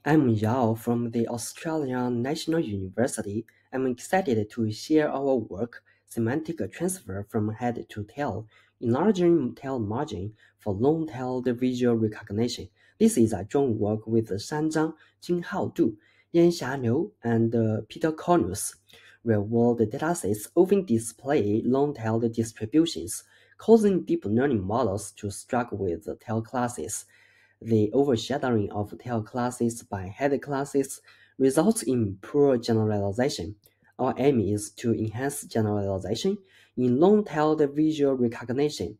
I'm Yao from the Australian National University. I'm excited to share our work, Semantic Transfer from Head to Tail, Enlarging Tail Margin for Long-Tailed Visual Recognition. This is a joint work with Shan Zhang, Jinhao Du, Yanxia and Piotr Koniusz. Real-world datasets often display long-tailed distributions, causing deep learning models to struggle with tail classes. The overshadowing of tail classes by head classes results in poor generalization. Our aim is to enhance generalization in long-tailed visual recognition.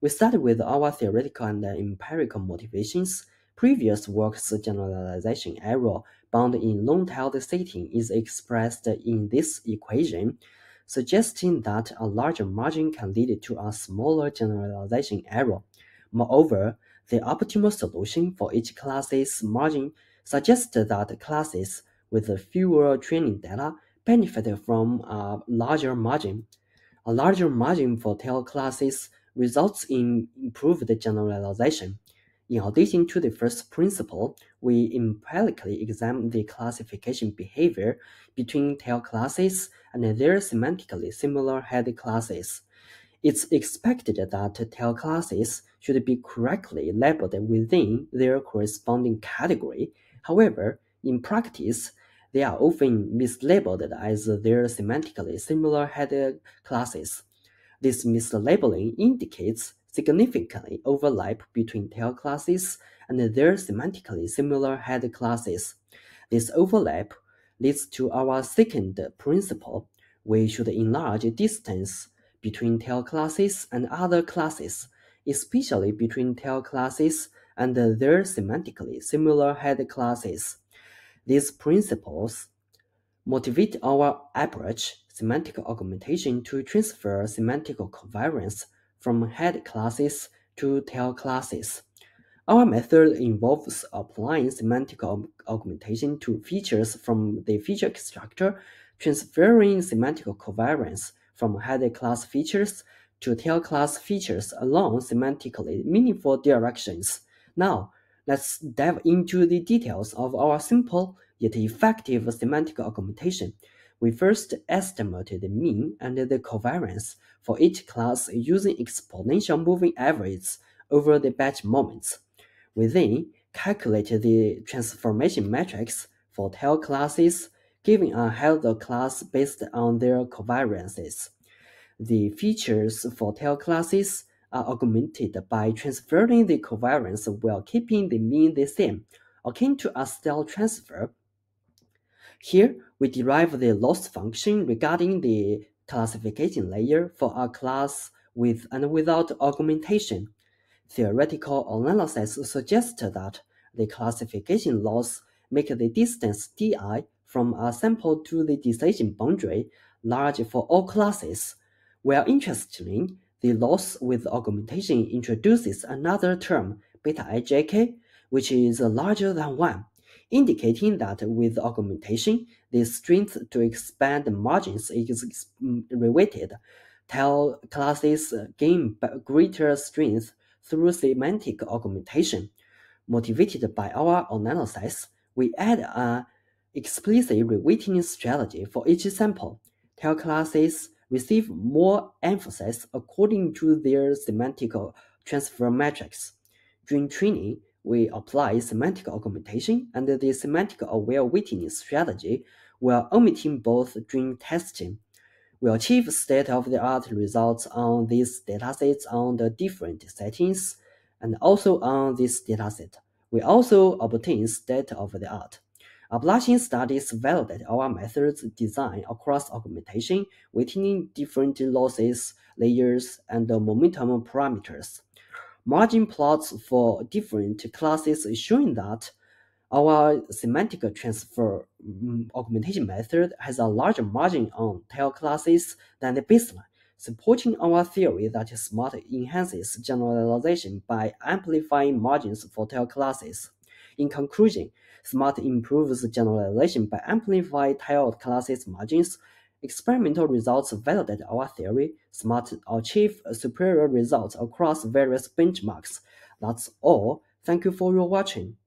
We start with our theoretical and empirical motivations. Previous work's generalization error bound in long-tailed setting is expressed in this equation, suggesting that a larger margin can lead to a smaller generalization error. Moreover, the optimal solution for each class's margin suggests that classes with fewer training data benefit from a larger margin. A larger margin for tail classes results in improved generalization. In addition to the first principle, we empirically examine the classification behavior between tail classes and their semantically similar head classes. It's expected that tail classes should be correctly labeled within their corresponding category. However, in practice, they are often mislabeled as their semantically similar head classes. This mislabeling indicates significant overlap between tail classes and their semantically similar head classes. This overlap leads to our second principle. We should enlarge distance between tail classes and other classes, especially between tail classes and their semantically similar head classes. These principles motivate our approach, semantic augmentation, to transfer semantic covariance from head classes to tail classes. Our method involves applying semantic augmentation to features from the feature structure, transferring semantic covariance from head class features to tail class features along semantically meaningful directions. Now, let's dive into the details of our simple yet effective semantic augmentation. We first estimate the mean and the covariance for each class using exponential moving averages over the batch moments. We then calculate the transformation matrix for tail classes, giving a head class based on their covariances. The features for tail classes are augmented by transferring the covariance while keeping the mean the same, akin to a style transfer. Here, we derive the loss function regarding the classification layer for a class with and without augmentation. Theoretical analysis suggests that the classification loss make the distance di from a sample to the decision boundary large for all classes, while interestingly, the loss with augmentation introduces another term, beta ijk, which is larger than 1, indicating that with augmentation, the strength to expand margins is reweighted. Tail classes gain greater strength through semantic augmentation. Motivated by our analysis, we add an explicit reweighting strategy for each sample. Tail classes receive more emphasis according to their semantic transfer matrix. During training, we apply semantic augmentation and the semantic-aware weighting strategy while omitting both during testing. We achieve state-of-the-art results on these datasets on the different settings, and also on this dataset. We also obtain state-of-the-art. Ablation studies validate our methods design across augmentation, weighting different losses, layers, and momentum parameters. Margin plots for different classes showing that our semantic transfer augmentation method has a larger margin on tail classes than the baseline, supporting our theory that Smart enhances generalization by amplifying margins for tail classes. In conclusion, Smart improves generalization by amplifying tail classes margins. Experimental results validate our theory. Smart achieve superior results across various benchmarks. That's all. Thank you for your watching.